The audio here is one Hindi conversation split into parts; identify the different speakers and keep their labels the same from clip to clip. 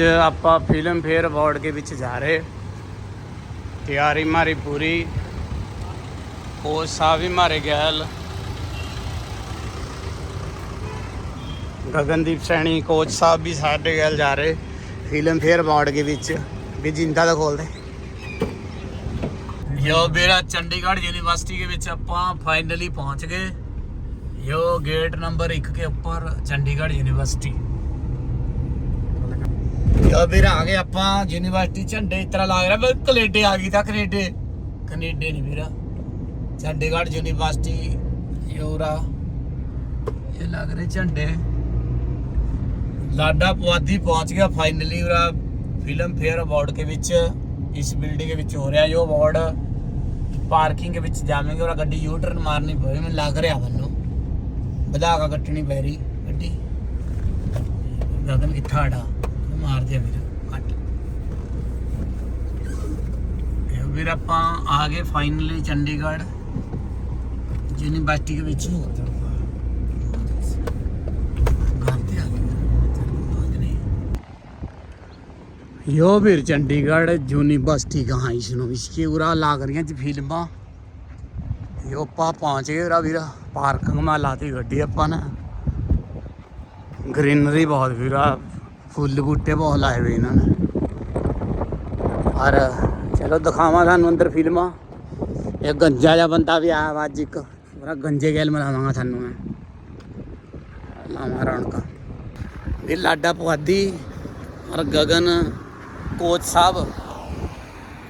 Speaker 1: ਆਪਾਂ ਫਿਲਮ ਫੇਅਰ ਅਵਾਰਡ के ਵਿੱਚ ਜਾ ਰਹੇ ਤਿਆਰੀ ਮਾਰੀ ਪੂਰੀ ਉਹ ਸਾਵੀ ਮਾਰੇ ਗੈਲ ਗਗਨਦੀਪ ਸੈਣੀ ਕੋਚ ਸਾਹਿਬ ਵੀ ਸਾਡੇ ਗੈਲ ਜਾ ਰਹੇ ਫਿਲਮ ਫੇਅਰ ਅਵਾਰਡ के ਵਿੱਚ ਵੀ ਜਿੰਦਾ ਦਾ ਖੋਲਦੇ यो मेरा चंडीगढ़ यूनिवर्सिटी के विच ਆਪਾਂ फाइनली पहुंच गए यो गेट नंबर 1 के ऊपर चंडीगढ़ यूनिवर्सिटी यो फिर आ गए ਆਪਾਂ यूनिवर्सिटी झंडे इस तरह लग रहा है कनेडे आ गई था कनेडे नहीं फिर चंडीगढ़ यूनिवर्सिटी योरा ये लग रहे झंडे लाडा पुआधी पहुंच गया फाइनली फिल्म फेयर अवार्ड के विच इस बिल्डिंग के विच हो रहा जो अवार्ड पार्किंग के विच जावेंगे और गड्डी यू टर्न मारनी पवे मैं लग रहा मनो बधा का कट्टनी पै रही गड्डी गगन कित्था आड़ा मार दिया फिर कट फिर आप आ गए फाइनली चंडीगढ़ यूनिवर्सिटी के विच यो फिर चंडीगढ़ यूनिवर्सिटी कहाँ इसके उरा लाग रही जी फिल्मा यो अपा पहुँच गए फिर पार्किंग में लाती गड्डी अपा ने ग्रीनरी बहुत फिर फुल बूटे बहुत लाए हुए इन्होंने और चलो दिखावा थानू अंदर फिल्मा एक गंजा जा बंदा भी आया वा अज एक पूरा गंजे गैल मिलावांगा थानू मैं लावा रौनक ये लाडा पुआधी और गगन कोच साहब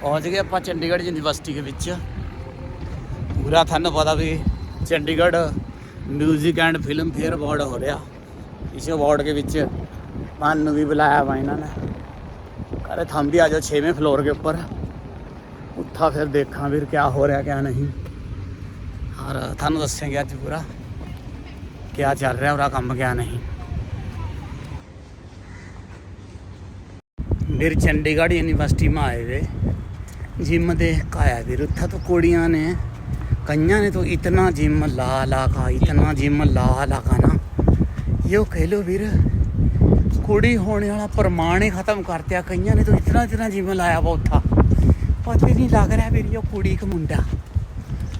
Speaker 1: पहुँच गए आप चंडीगढ़ यूनिवर्सिटी के विच पूरा थानू पता भी Chandigarh music and film fair award हो रहा इस अवार्ड के विच मानू भी बुलाया वा इन्होंने अरे थम भी आ जाओ 6वें फ्लोर के ऊपर उठा फिर देखा फिर क्या हो रहा क्या नहीं और थानू दसेंगे अज पूरा क्या चल रहा पूरा काम क्या नहीं फिर चंडीगढ़ यूनिवर्सिटी में आए हुए जिम देख आया फिर उत्था तो कुड़ियाँ ने कईयां ने तो इतना जिम ला का ना यो कह लो फिर कुड़ी होने वाला प्रमाण ही खत्म करते कईयां ने तो इतना जिम लाया वा उत्था पता नहीं लग रहा फिर यो कुड़ी का मुंडा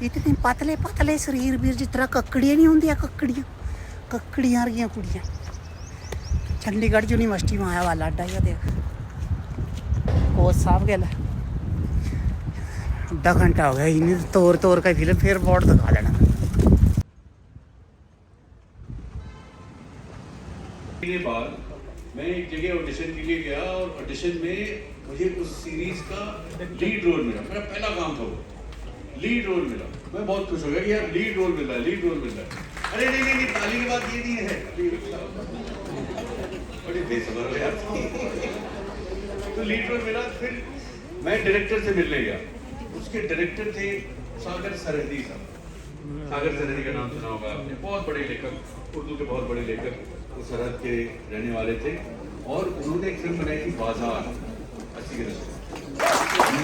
Speaker 1: इतने पतले शरीर फिर जिस तरह ककड़ियाँ नहीं होंदियां ककड़ियाँ रही कुड़ियाँ चंडीगढ़ यूनिवर्सिटी में आया वा लाडा या देख कोच साहब गया आधा घंटा हो गया इन्हें तोड़ का फिल्म फेयर अवार्ड दिखा देना
Speaker 2: बाद मैं एक जगह ऑडिशन के लिए गया और ऑडिशन में मुझे उस सीरीज का लीड रोल मिला मेरा पहला काम था वो लीड रोल मिला मैं बहुत खुश हो गया कि यार लीड रोल मिल रहा है अरे नहीं ताली की बात ये नहीं है बड़ी बेसब्र हो यार तो लीड रोल मिला फिर मैं डायरेक्टर से मिलने गया उसके डायरेक्टर थे सागर सरहदी साहब सागर सरहदी का नाम सुना होगा आपने बहुत बड़े लेखक उर्दू के बहुत बड़े लेखक वो सरहद के रहने वाले थे और उन्होंने एक फिल्म बनाई थी बाजार 80 के दशक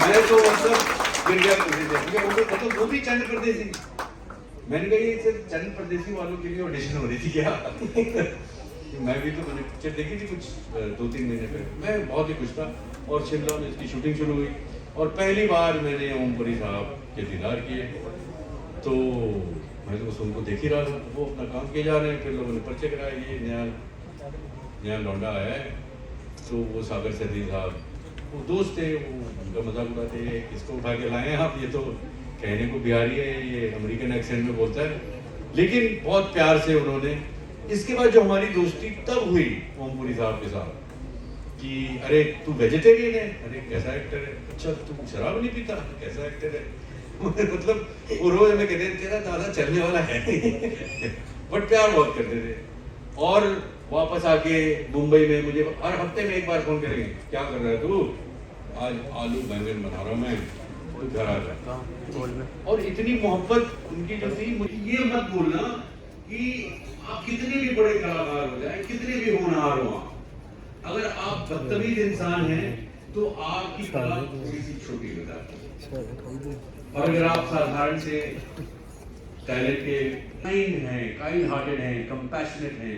Speaker 2: मैं तो मतलब गिर गया मतलब वो भी चंद प्रदेशी मैंने कहा ये सिर्फ चंद प्रदेशी वालों के लिए ऑडिशन हो रही थी क्या मैं भी तो मैंने पिक्चर देखी थी कुछ 2-3 महीने पहले मैं बहुत ही खुश था और शिमला में इसकी शूटिंग शुरू हुई और पहली बार मैंने ओमपुरी साहब के दीदार किए तो मैं तो बस उनको देख ही रहा था वो अपना काम किए जा रहे हैं फिर लोगों ने पर्चे कराए ये नया लौंडा आया है तो वो सागर सदी साहब वो दोस्त थे वो उनका मजाक उड़ाते किसको उठा के लाए हैं आप ये तो कहने को बिहारी है ये अमेरिकन एक्सेंट में बोलता है लेकिन बहुत प्यार से उन्होंने इसके बाद जो हमारी दोस्ती तब हुई ओमपुरी साहब के साथ कि अरे तू वेजिटेरियन है अरे कैसा एक्टर है अच्छा तू शराब नहीं पीता कैसा एक्टर है मतलब वो रोज हमें कहते तेरा दादा चलने वाला है बट प्यार बहुत करते थे और वापस आके मुंबई में मुझे हर हफ्ते में एक बार फोन करेंगे क्या कर रहा है तू आज आलू बैंगन बना रहा हूँ मैं तो घर आ जाता और इतनी मोहब्बत उनकी जो थी मुझे ये मत बोलना कि आप कितने भी बड़े कलाकार हो जाए कितने भी होनहार हो अगर आप बदतमीज इंसान हैं तो आपकी कला थोड़ी सी छोटी हो जाती है और अगर आप साधारण से टैलेंट के काइंड हार्टेड हैं कंपैशनेट हैं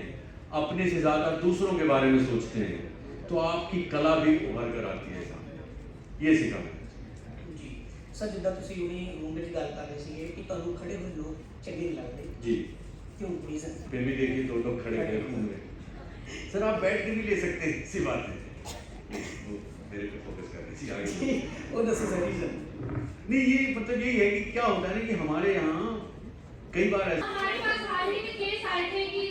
Speaker 2: अपने से ज्यादा दूसरों के बारे में सोचते हैं तो आपकी कला भी उभर कर आती है सामने। ये सीखा मैंने।
Speaker 3: ਜੀ ਸਰ ਜਿੱਦਾਂ ਤੁਸੀਂ ਹੁਣੀ ਰੂਮ ਵਿੱਚ ਗੱਲ ਕਰ ਰਹੇ ਸੀਗੇ ਕਿ ਤੁਹਾਨੂੰ ਖੜੇ ਹੋਏ ਲੋਕ ਚੰਗੇ ਨਹੀਂ ਲੱਗਦੇ
Speaker 2: जी
Speaker 3: ਕਿਉਂ ਰੀਜ਼ਨ
Speaker 2: फिर भी देखिए 2 लोग खड़े खड़े घूम रहे। सर आप बैठ के भी ले सकते हैं, ऐसी बात है। वो मेरे पे फोकस कर रही थी आगे।
Speaker 3: ਉਹ ਦੱਸੋ ਸਰ ਰੀਜ਼ਨ
Speaker 2: नहीं ये मतलब यही है कि क्या होता है ना कि हमारे यहाँ कई बार ऐसा
Speaker 4: हमारे पास हाल ही में केस आए थे कि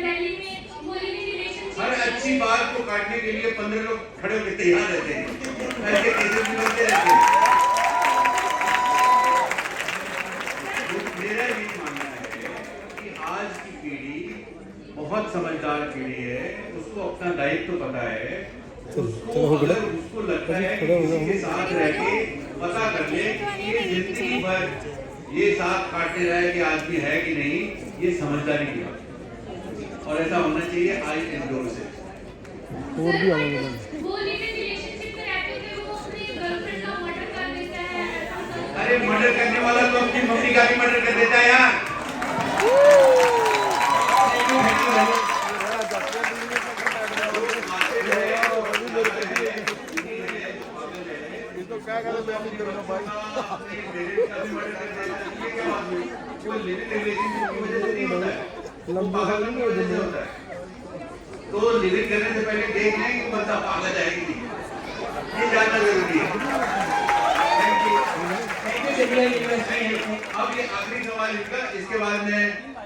Speaker 4: दिल्ली में वो लिविंग रिलेशनशिप
Speaker 2: हर अच्छी बात को काटने के लिए 15 लोग खड़े होकर तैयार रहते हैं। ऐसे केसेस भी बनते रहते हैं। तो मेरा ये मानना है कि आज की पीढ़ी बहुत समझदार पीढ़ी है, उसको अपना दायित्व पता है। उसको अगर उसको लगता है कि किसी के साथ रह के पता कर ले कि ये जिंदगी भर ये साथ काटने रहा है कि आदमी है कि नहीं, ये समझदारी की बात है। और ऐसा होना चाहिए। आई इंडोर से
Speaker 4: वो लिविंग रिलेशनशिप में रहते थे, वो अपनी गर्लफ्रेंड का मर्डर कर देता है।
Speaker 2: अरे मर्डर करने वाला तो अपनी मम्मी का भी मर्डर कर देता है यार। तो लिविंग करने से पहले देख लें कि बंदा पागल है कि नहीं, ये जानना जरूरी है। Thank you.
Speaker 3: ਚੰਗੀਆਂ ਯੂਨੀਵਰਸਿਟੀ ਹੈ
Speaker 2: अब ये आखिरी सवाल इनका, इसके बाद में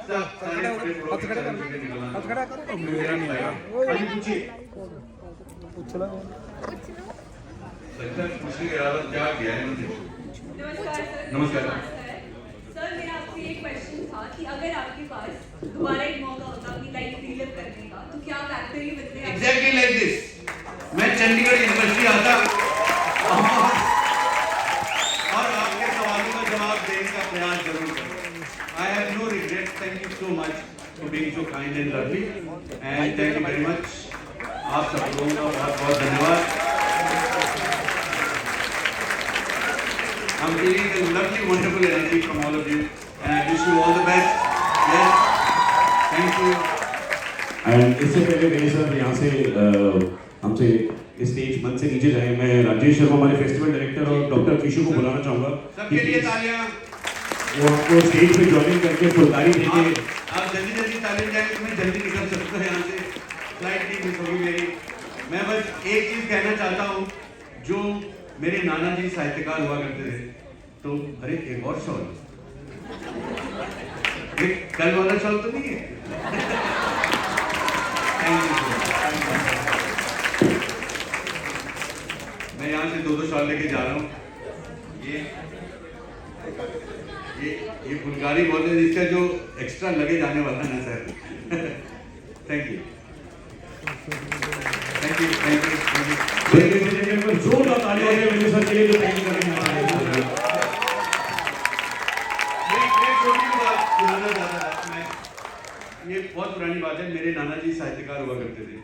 Speaker 2: सब सारे
Speaker 1: हाथ खड़ा कर मेरा नहीं आया।
Speaker 2: अभी पूछिए। लगता है पूछने के अलावा क्या किया है मुझे।
Speaker 5: नमस्कार सर।
Speaker 2: नमस्कार।
Speaker 5: सर मेरा आपसे एक क्वेश्चन था कि अगर आपके पास दोबारा एक मौका होता अपनी लाइफ रीलिव करने का तो क्या आप एक्टर ही बनते हैं?
Speaker 2: Exactly like this. मैं चंडीगढ़ यूनिवर्सिटी आता और आपके सवालों का जवाब देने का प्रयास जरूर करूँ। I have no regret. Thank you so much for being so kind and lovely and thank you very much. आप सब लोगों का बहुत बहुत धन्यवाद। I'm feeling a lovely, wonderful energy from all of you, and I wish you all the best. Yes, thank you.
Speaker 6: And इससे पहले मेरे साथ यहाँ से हमसे स्टेज मंच से नीचे जाए, मैं राजेश शर्मा हमारे फेस्टिवल डायरेक्टर और डॉक्टर किशु को बुलाना चाहूँगा
Speaker 2: सबके लिए तालियां।
Speaker 6: वो आपको स्टेज पे ज्वाइनिंग करके फुलकारी देंगे।
Speaker 2: आप जल्दी जल्दी तालियां जाएंगे तो मैं जल्दी निकल सकता हूँ यहाँ से, फ्लाइट नहीं मिस होगी मेरी। मैं बस एक चीज़ कहना चाहता हूँ, जो मेरे नाना जी साहित्यकार हुआ करते थे, तो अरे एक और शॉल, एक कल वाला शॉल तो नहीं है। Thank you. मैं यहाँ से 2-2 शॉल लेके जा रहा हूँ। ये फुलकारी बोलते हैं, इसका जो एक्स्ट्रा लगेज आने वाला है ना sir. Thank you. Thank you. Thank you.
Speaker 6: Ladies and gentleman, जोरदार तालियां हो मेरे सर के लिए जो थैंक करने आए हैं।
Speaker 2: एक छोटी बात सुनाना चाहता था मैं। ये बहुत पुरानी बात है। मेरे नाना जी साहित्यकार हुआ करते थे।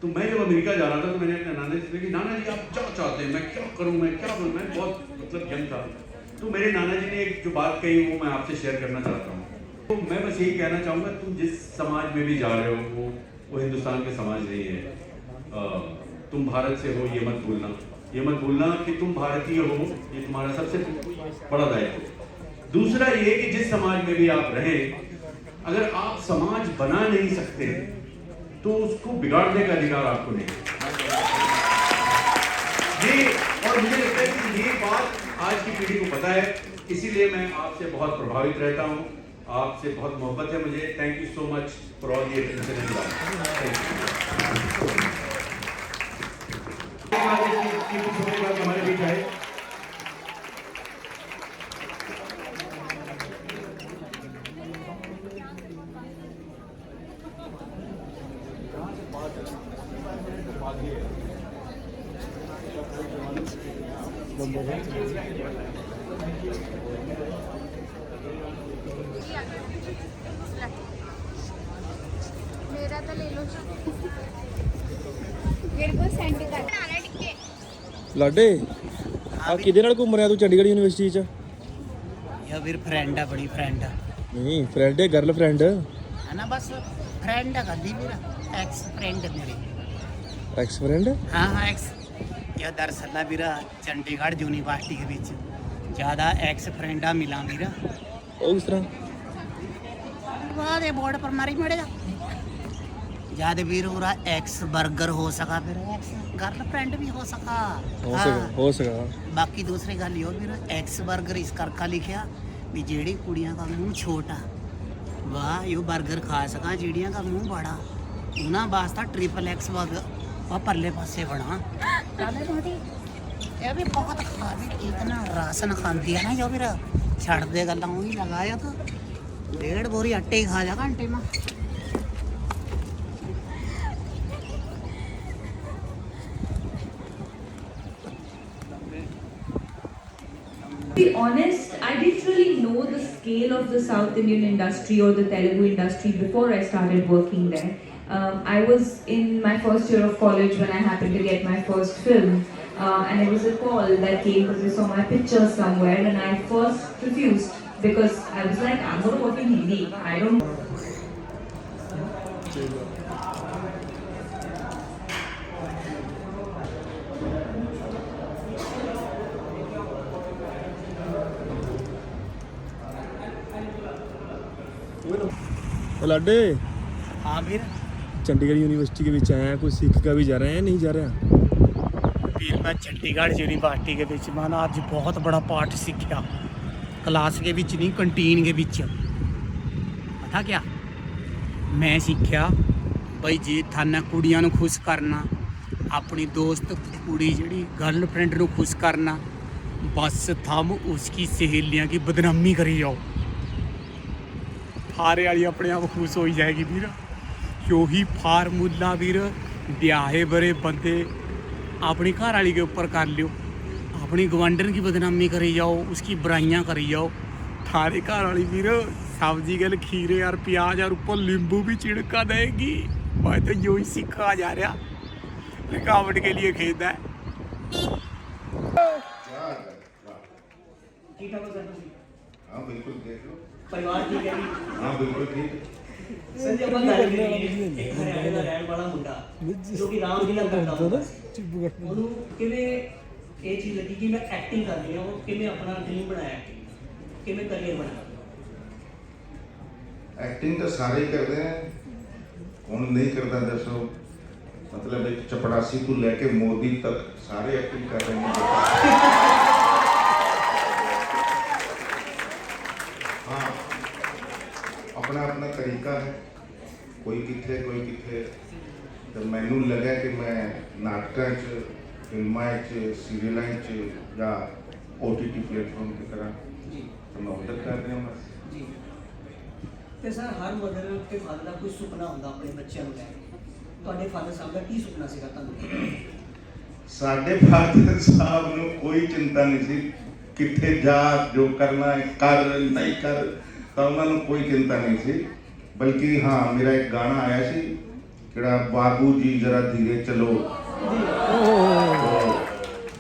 Speaker 2: तो मैं जब अमेरिका जा रहा था तो मैंने अपने नाना जी से कि नाना जी आप क्या चाहते हैं, मैं क्या करूं, मैं क्या करूं। मैं बहुत मतलब यंग था। तो मेरे नाना जी ने एक जो बात कही वो मैं आपसे शेयर करना चाहता हूँ। तो मैं बस यही कहना चाहूँगा, तुम जिस समाज में भी जा रहे हो वो हिंदुस्तान के समाज नहीं है। तुम भारत से हो, ये मत भूलना। ये मत भूलना कि तुम भारतीय हो, ये तुम्हारा सबसे बड़ा दायित्व है। दूसरा ये कि जिस समाज में भी आप रहें, अगर आप समाज बना नहीं सकते तो उसको बिगाड़ने का अधिकार आपको नहीं। ये और मुझे लगता है कि ये बात आज की पीढ़ी को पता है, इसीलिए मैं आपसे बहुत प्रभावित रहता हूँ, आपसे बहुत मोहब्बत है मुझे। Thank you so much for all the attention and love.
Speaker 6: हमारे बीच आए
Speaker 7: मेरा तो ले लो मेरे को सेंड कर आना टिके
Speaker 8: ਲਾਡੇ ਆ ਕਿਹਦੇ ਨਾਲ ਘੁੰਮ ਰਿਹਾ ਤੂੰ ਚੰਡੀਗੜ੍ਹ ਯੂਨੀਵਰਸਿਟੀ 'ਚ?
Speaker 1: ਇਹ ਵੀਰ ਫਰੈਂਡ ਆ, ਬੜੀ ਫਰੈਂਡ ਆ,
Speaker 8: ਨਹੀਂ ਫਰੈਂਡ ਹੈ, ਗਰਲ ਫਰੈਂਡ।
Speaker 1: ਹੈ ਨਾ, ਬਸ ਫਰੈਂਡ ਆ, ਗੱਲੀ ਮੇਰਾ ਐਕਸ ਫਰੈਂਡ ਮੇਰੀ।
Speaker 8: ਐਕਸ ਫਰੈਂਡ
Speaker 1: हाँ हाँ एक्स या दरअसल मेरा चंडीगढ़ यूनिवर्सिटी के बीच ज़्यादा एक्स फ्रेंडा मिला मेरा
Speaker 8: ਉਹ ਕਿਸ ਤਰ੍ਹਾਂ
Speaker 1: वाह दे बोर्ड पर मारी मड़ेगा ज्यादा वीर हो रहा एक्स बर्गर हो सका फिर एक्स गर्लफ्रेंड भी हो सका
Speaker 8: ਹੋ ਸਕਾ
Speaker 1: बाकी दूसरी गल यो वीर एक्स बर्गर इस करका लिखिया भी जेड़ी कुड़ियां का मुंह छोटा वाह यो बर्गर खा सका जेड़ियां का मुंह बड़ा उन्हां वास्ता ट्रिपल एक्स बर्गर वा परले पासे बना चले मोटी ये भी बहुत खावी इतना राशन खाती है ना जो वीर छड़ दे गल्लां वही लगाया तो 1.5 बोरी आटे ही खा जा घंटे में
Speaker 5: To be honest, I didn't really know the scale of the South Indian industry or the Telugu industry before I started working there. I was in my first year of college when I happened to get my first film, and it was a call that came because they saw my picture somewhere, and I first refused because I was like, I'm going to work in Hindi. I don't.
Speaker 8: ਉਹ ਲਾਡੇ
Speaker 1: हाँ वीर
Speaker 8: ਚੰਡੀਗੜ੍ਹ ਯੂਨੀਵਰਸਿਟੀ के बीच आया कुछ सीख कर भी जा रहे हैं नहीं जा रहे
Speaker 1: वीर मैं चंडीगढ़ यूनिवर्सिटी के बीच मैं ना अज बहुत बड़ा पाठ सीखा क्लास के बीच नहीं कंटीन के बीच पता क्या मैं सीखा बई जे थाना कुड़ियां नूं खुश करना अपनी दोस्त कुड़ी जिहड़ी गर्लफ्रेंड नूं खुश करना बस थम उसकी सहेलियां की बदनामी करी जाओ फारे वाली अपने आप खुश हो जाएगी वीर यही फार्मूला वीर ब्याहे बड़े बंदे अपनी घर वाली के ऊपर कर लियो अपनी गवांढन की बदनामी करी जाओ उसकी बुराइयां करी जाओ थारे घर वाली वीर सब्जी गल खीरे और प्याज और ऊपर नींबू भी छिड़का देगी मैं तो यू ही सीखा जा रहा रुकावट के लिए खेद है
Speaker 3: ठीक ठाक हो सर ਤੁਸੀਂ
Speaker 2: हाँ बिल्कुल देख लो
Speaker 3: ਪਰਿਵਾਰ ਠੀਕ ਹੈ ਜੀ
Speaker 2: हाँ बिल्कुल ठीक
Speaker 3: ਸਰ ਜੀ ਆਪਾਂ ਗੱਲ ਕਰੀਏ ਇੱਕ ਹਰਿਆਣੇ ਦਾ ਰਹਿਣ ਵਾਲਾ ਮੁੰਡਾ ਜੋ ਕਿ ਰਾਮਲੀਲਾ ਕਰਦਾ ਹੁੰਦਾ ਸੀ ਉਹਨੂੰ ਕਿਵੇਂ ਇਹ ਚੀਜ਼ ਲੱਗੀ ਕਿ ਮੈਂ ਐਕਟਿੰਗ ਕਰਨੀ ਹੈ ਉਹ ਕਿਵੇਂ ਆਪਣਾ ਡ੍ਰੀਮ ਬਣਾਇਆ ਕਿਵੇਂ ਕਰੀਅਰ ਬਣਾਇਆ
Speaker 9: एक्टिंग तो सारे ही करते हैं कौन नहीं करता दसो मतलब एक चपड़ासी को लेके मोदी तक सारे एक्टिंग कर रहे हैं हाँ अपना अपना तरीका है कोई किथे तो मैनू लगा कि मैं नाटकों च फिल्मों च सीरियलों च या OTT प्लेटफॉर्म की तरह तो मैं उधर कर रहा हूँ
Speaker 3: ਜੀ ਤੇ ਸਰ ਹਰ ਮਦਰ ਤੇ ਫਾਦਰ ਦਾ ਕੋਈ ਸੁਪਨਾ ਹੁੰਦਾ ਆਪਣੇ ਬੱਚਿਆਂ ਨੂੰ ਲੈ ਕੇ ਤੁਹਾਡੇ ਫਾਦਰ ਸਾਹਿਬ ਦਾ ਕੀ ਸੁਪਨਾ ਸੀਗਾ ਤੁਹਾਨੂੰ
Speaker 9: ਸਾਡੇ ਫਾਦਰ ਸਾਹਿਬ ਨੂੰ ਕੋਈ ਚਿੰਤਾ ਨਹੀਂ ਸੀ ਕਿੱਥੇ ਜਾ ਜੋ ਕਰਨਾ ਹੈ ਕਰ ਨਹੀਂ ਕਰ ਤਾਂ ਉਹਨਾਂ ਨੂੰ ਕੋਈ ਚਿੰਤਾ ਨਹੀਂ ਸੀ ਬਲਕਿ ਹਾਂ ਮੇਰਾ ਇੱਕ ਗਾਣਾ ਆਇਆ ਸੀ ਜਿਹੜਾ ਬਾਬੂ ਜੀ ਜ਼ਰਾ ਧੀਰੇ ਚਲੋ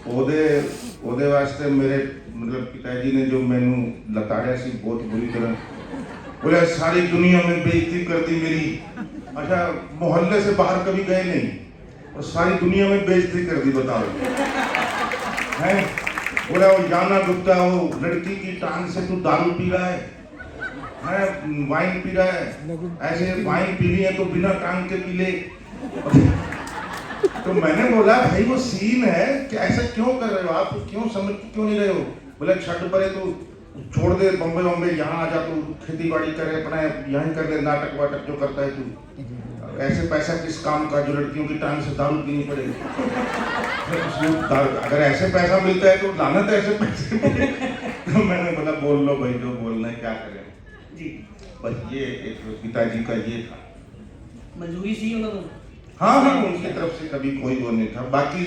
Speaker 9: ਉਹਦੇ ਵਾਸਤੇ ਮੇਰੇ मतलब पिताजी ने जो मैनू लताड़िया सी बहुत बुरी तरह बोले सारी दुनिया में बेइज्जती कर दी मेरी अच्छा मोहल्ले से बाहर कभी गए नहीं और सारी दुनिया में बेइज्जती कर दी बताओ हैं बोला वो जाना गुप्ता वो लड़की की टांग से तू दारू पी रहा है वाइन पी रहा है ऐसे वाइन पीनी है तो बिना टांग के पी ले तो मैंने बोला भाई वो सीन है कि ऐसा क्यों कर रहे हो आप क्यों समझ क्यों नहीं रहे हो बोले छठ परे तो छोड़ दे बम्बे बम्बे यहाँ आ जा तू खेती बाड़ी करे अपना यहीं कर ले नाटक वाटक जो करता है तू ऐसे पैसा किस काम का जो लड़कियों की टांग से दारू पीनी पड़ेगी अगर ऐसे पैसा मिलता है तो लाना तो ऐसे पैसे तो मैंने बोला बोल लो भाई जो बोलना है क्या करें
Speaker 3: जी
Speaker 9: बस ये एक पिताजी का ये था
Speaker 3: मंजूरी सी उन्होंने
Speaker 9: हाँ हाँ उनकी तरफ से कभी कोई वो नहीं था बाकी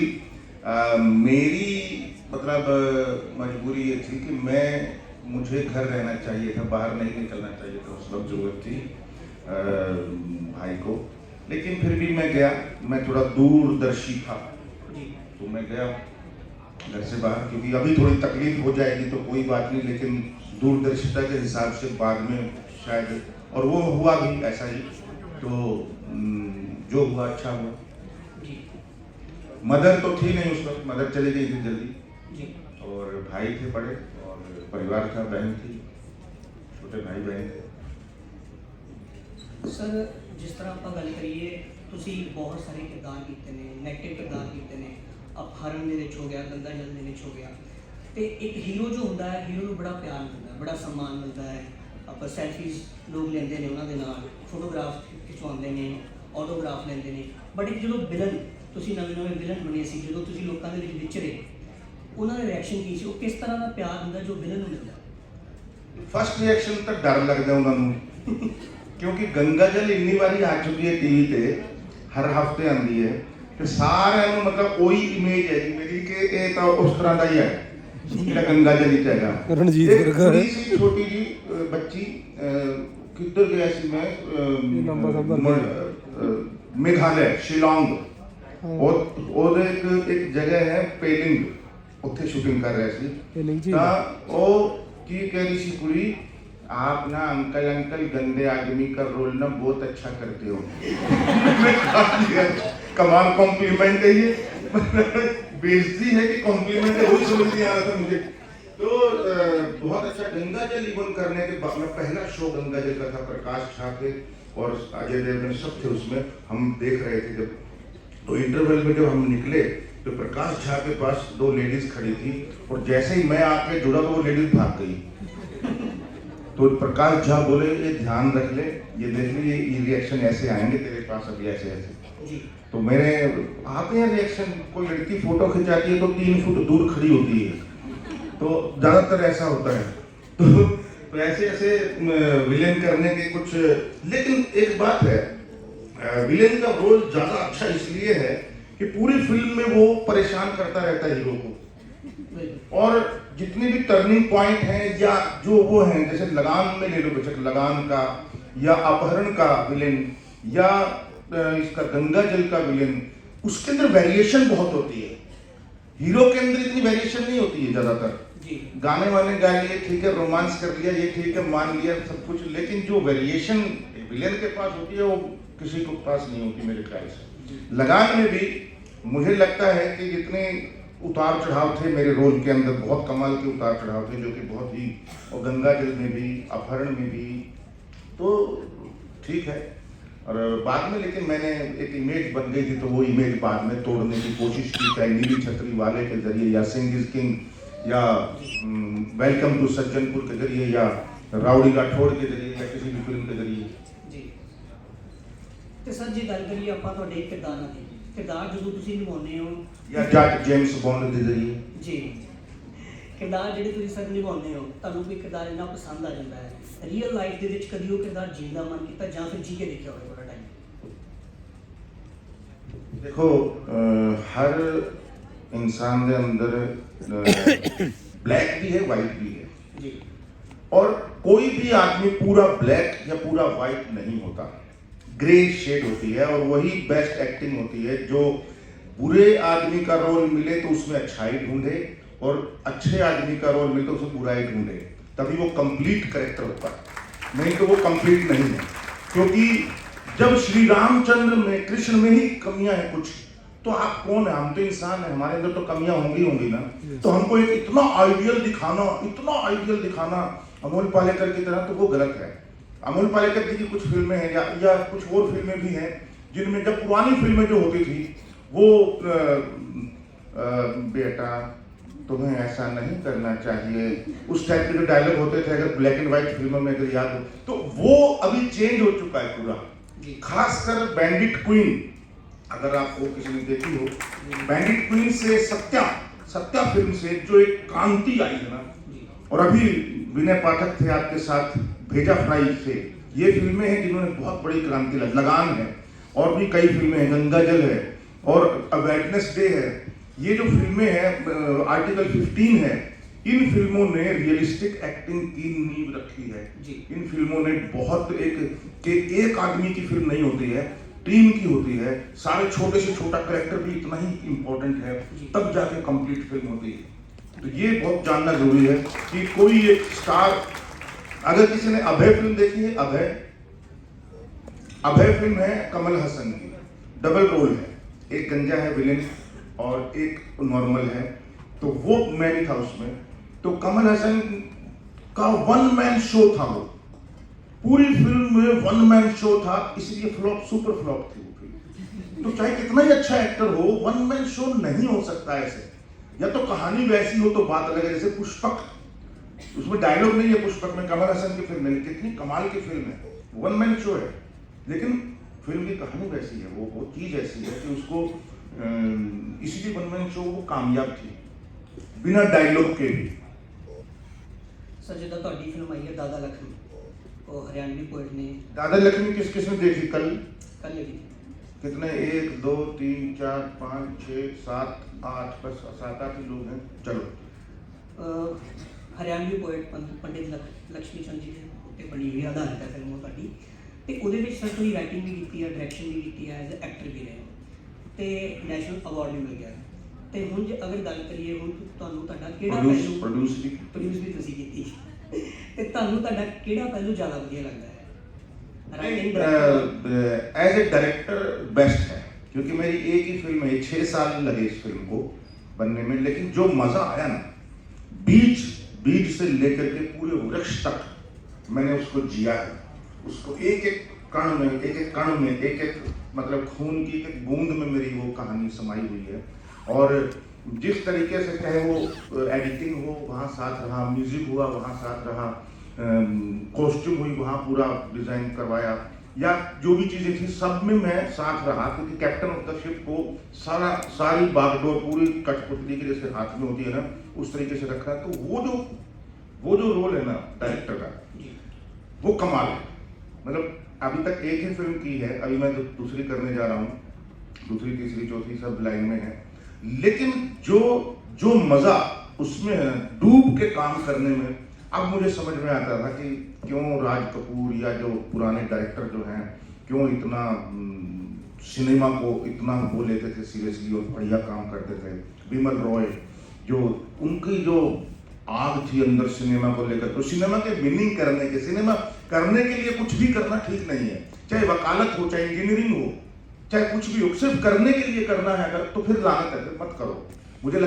Speaker 9: मेरी मतलब मजबूरी ये थी कि मुझे घर रहना चाहिए था बाहर नहीं निकलना चाहिए था उस वक्त जरूरत थी भाई को लेकिन फिर भी मैं गया मैं थोड़ा दूरदर्शी था तो मैं गया घर से बाहर क्योंकि अभी थोड़ी तकलीफ हो जाएगी तो कोई बात नहीं लेकिन दूरदर्शिता के हिसाब से बाद में शायद और वो हुआ भी ऐसा ही तो जो हुआ अच्छा हुआ
Speaker 3: जी
Speaker 9: मदर तो थी नहीं उस वक्त, मदर चली गई थी जल्दी,
Speaker 3: जी
Speaker 9: और भाई थे बड़े, और परिवार था, बहन थी, छोटे भाई बहन थे।
Speaker 3: सर जिस तरह ਆਪਾਂ ਗੱਲ ਕਰੀਏ ਤੁਸੀਂ ਬਹੁਤ ਸਾਰੇ ਕਿਰਦਾਰ ਕੀਤੇ ਨੇ, ਨੈਗੇਟਿਵ ਕਿਰਦਾਰ ਕੀਤੇ ਨੇ, ਅਪਹਰਨ ਦੇ ਵਿੱਚ ਹੋ ਗਿਆ, ਗੰਗਾ ਜਲ ਦੇ ਵਿੱਚ ਹੋ ਗਿਆ, ਤੇ ਇੱਕ ਹੀਰੋ ਜੋ ਹੁੰਦਾ ਹੈ ਹੀਰੋ ਨੂੰ ਬੜਾ ਪਿਆਰ ਮਿਲਦਾ, ਬੜਾ ਸਨਮਾਨ ਮਿਲਦਾ ਹੈ, ਆਪਾਂ ਸੈਲਫੀਜ਼ ਲੋਕ ਲੈਂਦੇ ਨੇ ਉਹਨਾਂ ਦੇ ਨਾਲ, ਫੋਟੋਗ੍ਰਾਫ ਖਿਚਵਾਉਂਦੇ ਨੇ, ਆਟੋਗ੍ਰਾਫ ਲੈਂਦੇ ਨੇ, ਬਟ ਇੱਕ ਜਦੋਂ ਵਿਲਨ ਤੁਸੀਂ ਨਵੇਂ ਵਿਲਨ ਬਣੇ ਸੀ, ਜਦੋਂ ਤੁਸੀਂ ਲੋਕਾਂ ਦੇ ਵਿੱਚ ਵਿਚਰੇ, ਉਹਨਾਂ ਦਾ ਰਿਐਕਸ਼ਨ ਕੀ ਸੀ, ਉਹ ਕਿਸ ਤਰ੍ਹਾਂ ਦਾ ਪਿਆਰ ਹੁੰਦਾ ਜੋ ਵਿਲਨ ਨੂੰ ਮਿਲਦਾ?
Speaker 9: फस्ट रिएक्शन तो डर लगता उन्होंने, क्योंकि गंगा जल इन्नी बारी आ चुकी है टीवी पे, हर हफ्ते आती है, तो सारे मतलब वही इमेज है जी मेरी कि ये तो उस तरह का ही है ਜਿਹੜਾ गंगा जल ही हैगा।
Speaker 8: रणजीत
Speaker 9: एक
Speaker 8: वर्गा है।
Speaker 9: थोड़ी सी छोटी जी बच्ची किधर गया सी मैं मेघालय शिलोंग, और एक जगह है पेलिंग, उत्थे शूटिंग कर रहे सी,
Speaker 8: पेलिंग जी
Speaker 9: ਤਾਂ ਉਹ ਕੀ कह रही सी कुड़ी, आप ना अंकल गंदे आदमी का रोल ना बहुत अच्छा करते हो। कमाल कॉम्प्लीमेंट है ये, बेइज्जती है कि कॉम्प्लीमेंट है, वही समझ नहीं आ रहा था मुझे। तो बहुत अच्छा गंगा जल इवन करने के बाद में पहला शो गंगा जल का था, प्रकाश झा थे और अजय देवगन सब थे उसमें, हम देख रहे थे जब, तो इंटरवल में जब हम निकले तो प्रकाश झा के पास 2 लेडीज खड़ी थी, और जैसे ही मैं आके जुड़ा तो वो लेडीज भाग गई। तो प्रकाश झा बोले ये ध्यान रख ले, ये देख ले, ये रिएक्शन ऐसे आएंगे तेरे पास अभी ऐसे ऐसे। तो मेरे आते हैं रिएक्शन, कोई लड़की फोटो खिंचाती है तो 3 फुट दूर खड़ी होती है, तो ज्यादातर ऐसा होता है। तो ऐसे ऐसे विलेन करने के कुछ, लेकिन एक बात है, विलेन का रोल ज्यादा अच्छा इसलिए है कि पूरी फिल्म में वो परेशान करता रहता है हीरो को, और जितने भी टर्निंग पॉइंट हैं या जो वो हैं, जैसे लगान में ले लो बेशक, लगान का या अपहरण का विलेन या इसका गंगा जल का विलेन, उसके अंदर वेरिएशन बहुत होती है। हीरो के अंदर इतनी वेरिएशन नहीं होती है ज्यादातर, गाने वाने गा लिए ठीक है, रोमांस कर लिया ये ठीक है, मान लिया सब कुछ, लेकिन जो वेरिएशन विलेन के पास होती है वो किसी को पास नहीं होती मेरे ख्याल से। लगान में भी मुझे लगता है कि जितने उतार चढ़ाव थे मेरे रोल के अंदर, बहुत कमाल के उतार चढ़ाव थे, जो कि बहुत ही, और गंगा जल में भी, अपहरण में भी, तो ठीक है। और बाद में लेकिन मैंने एक इमेज बन गई थी, तो वो इमेज बाद में तोड़ने की कोशिश की, चाहे नीली छतरी वाले के जरिए या सिंह इज किंग या वेलकम टू सज्जनपुर के जरिए या राउडी राठौड़ के जरिए या किसी भी फिल्म के जरिए।
Speaker 3: ਤੇ ਸਰ ਜੀ ਗੱਲ ਕਰੀਏ ਆਪਾਂ ਤੁਹਾਡੇ ਕਿਰਦਾਰਾਂ ਦੀ, ਕਿਰਦਾਰ ਜਦੋਂ ਤੁਸੀਂ ਨਿਭਾਉਂਦੇ ਹੋ
Speaker 9: या जट जेम्स बॉन्ड के जरिए
Speaker 3: ਜੀ, ਕਿਰਦਾਰ ਜਿਹੜੇ ਤੁਸੀਂ ਸਰ ਨਿਭਾਉਂਦੇ ਹੋ, ਤੁਹਾਨੂੰ ਕੋਈ ਕਿਰਦਾਰ ਇੰਨਾ ਪਸੰਦ ਆ ਜਾਂਦਾ ਹੈ, ਰੀਅਲ ਲਾਈਫ ਦੇ ਵਿੱਚ ਕਦੀ ਉਹ ਕਿਰਦਾਰ ਜੀਣ ਦਾ ਮਨ ਕੀਤਾ ਜਾਂ ਫਿਰ ਜੀ ਕੇ ਦੇਖਿਆ ਹੋਵੇ ਥੋੜਾ ਟਾਈਮ?
Speaker 9: देखो हर इंसान के अंदर ब्लैक भी है, वाइट भी है
Speaker 3: जी,
Speaker 9: और कोई भी आदमी पूरा ब्लैक या पूरा वाइट नहीं होता, ग्रे शेड होती है, और वही बेस्ट एक्टिंग होती है। जो बुरे आदमी का रोल मिले तो उसमें अच्छाई ढूंढे, और अच्छे आदमी का रोल मिले तो उसमें बुराई ढूंढे, तभी वो कंप्लीट कैरेक्टर होता है, नहीं तो वो कंप्लीट नहीं है। क्योंकि जब श्री रामचंद्र में, कृष्ण में ही कमियां हैं कुछ, तो आप कौन है? हम तो इंसान है, हमारे अंदर तो कमियां होंगी ना। तो हमको एक इतना आइडियल दिखाना अमोल पालेकर की तरह, तो वो गलत है। अमोल पालेकर जी की कुछ फिल्में हैं या कुछ और फिल्में भी हैं जिनमें, जब पुरानी फिल्में जो होती थी वो बेटा तुम्हें ऐसा नहीं करना चाहिए, उस टाइप के जो डायलॉग होते थे, अगर ब्लैक एंड व्हाइट फिल्मों में अगर याद हो, तो वो अभी चेंज हो चुका है पूरा। खासकर बैंडिट क्वीन, अगर आपको किसी ने देखी हो, बैंडिट क्वीन से सत्या फिल्म से जो एक क्रांति आई है ना, और अभी विनय पाठक थे आपके साथ, भेजा फ्राई से, ये फिल्में हैं जिन्होंने बहुत बड़ी क्रांति लाई। लगान है, और भी कई फिल्में हैं, गंगा जल है और वेडनेसडे है, ये जो फिल्में हैं, आर्टिकल 15 है, इन फिल्मों ने रियलिस्टिक एक्टिंग की नींव रखी है। इन फिल्मों ने बहुत एक आदमी की फिल्म नहीं होती है, टीम की होती है, सारे छोटे से छोटा कैरेक्टर भी इतना ही इम्पोर्टेंट है, तब जाके कंप्लीट फिल्म होती है। तो ये बहुत जानना जरूरी है कि कोई एक स्टार, अगर किसी ने अभय फिल्म देखी है, अभय फिल्म है कमल हसन की, डबल रोल है, एक गंजा है विलेन और एक नॉर्मल है, तो वो मैं भी था उसमें। तो कमल हसन का वन मैन शो था, वो पूरी फिल्म में वन मैन शो था, इसलिए फ्लॉप, सुपर फ्लॉप थी वो फिल्म। तो चाहे कितना ही अच्छा एक्टर हो, वन मैन शो नहीं हो सकता ऐसे। या तो कहानी वैसी हो तो बात अलग है, जैसे पुष्पक, उसमें डायलॉग नहीं है पुष्पक में, कमल हसन की फिल्म है, कितनी कमाल की फिल्म है, वन मैन शो है, लेकिन फिल्म की कहानी वैसी है, वो चीज ऐसी है कि उसको इसलिए वन मैन शो वो कामयाब थी बिना डायलॉग के भी।
Speaker 3: सर जिदा ਤੁਹਾਡੀ ਫਿਲਮ ਆਈ ਹੈ ਦਾਦਾ ਲਖਮੀ, ਉਹ ਹਰਿਆਣਵੀ पोएट ने
Speaker 9: दादा लक्ष्मी किस किसने देखी कल?
Speaker 3: कल लगी
Speaker 9: कितने? 1 2 3 4 5 6 7 8, बस 7-8 ही लोग हैं। चलो
Speaker 3: ਹਰਿਆਣਵੀ पोएट पंडित लक्ष्मी चंद जी ਦੇ ਉੱਤੇ ਬਣੀ ਹੋਈ ਆਧਾਰਿਤ ਹੈ ਫਿਲਮ ਉਹ ਤੁਹਾਡੀ, ਤੇ ਉਹਦੇ ਵਿੱਚ ਸਰ ਤੁਸੀਂ ਰਾਈਟਿੰਗ ਵੀ ਕੀਤੀ ਹੈ, ਡਾਇਰੈਕਸ਼ਨ ਵੀ ਕੀਤੀ ਹੈ, ਐਜ਼ ਐਕਟਰ ਵੀ ਰਹੇ ਤੇ ਨੈਸ਼ਨਲ ਅਵਾਰਡ ਵੀ ਮਿਲ ਗਿਆ। ਤੇ ਹੁਣ ਜੇ ਅਗਰ ਗੱਲ ਕਰੀਏ, ਹੁਣ ਤੁਹਾਨੂੰ ਤੁਹਾਡਾ ਕਿਹੜਾ
Speaker 9: प्रोड्यूस भी
Speaker 3: ਪ੍ਰੋਡਿਊਸ ਵੀ ਤੁਸੀਂ ਕੀਤੀ, ਤੇ ਤੁਹਾਨੂੰ ਤੁਹਾਡਾ ਕਿਹੜਾ ਪਹਿਲੂ ਜ਼ਿਆਦਾ ਵਧੀਆ ਲੱਗਦਾ ਹੈ? Writing
Speaker 9: as a director best है, क्योंकि मेरी एक ही फिल्म है, 6 साल लगे इस फिल्म को बनने में, लेकिन जो मजा आया ना, बीज से लेकर के पूरे वृक्ष तक मैंने उसको जिया है, उसको एक एक कण में एक मतलब खून की एक बूंद में मेरी वो कहानी समाई हुई है। और जिस तरीके से चाहे वो एडिटिंग हो वहाँ साथ रहा, म्यूजिक हुआ वहाँ साथ रहा, कॉस्ट्यूम हुई वहाँ पूरा डिजाइन करवाया, या जो भी चीजें थी सब में मैं साथ रहा, क्योंकि कैप्टन ऑफ द शिप को सारी बागडोर पूरी कठपुतली के जैसे हाथ में होती है ना, उस तरीके से रखा। तो वो जो रोल है ना डायरेक्टर का, वो कमाल है। मतलब अभी तक एक ही फिल्म की है, अभी मैं दूसरी करने जा रहा हूँ, दूसरी तीसरी चौथी सब लाइन में है, लेकिन जो मजा उसमें है डूब के काम करने में, अब मुझे समझ में आता था कि क्यों राज कपूर या जो पुराने डायरेक्टर जो हैं क्यों इतना सिनेमा को इतना वो लेते थे सीरियसली और बढ़िया काम करते थे। बिमल रॉय, जो उनकी जो आग थी अंदर सिनेमा को लेकर, तो सिनेमा के विनिंग करने के, सिनेमा करने के लिए कुछ भी करना ठीक नहीं है, चाहे वकालत हो, चाहे इंजीनियरिंग हो, चाहे कुछ भी हो, सिर्फ करने के लिए करना है अगर, तो फिर लानत है, फिर मत करो। मुझे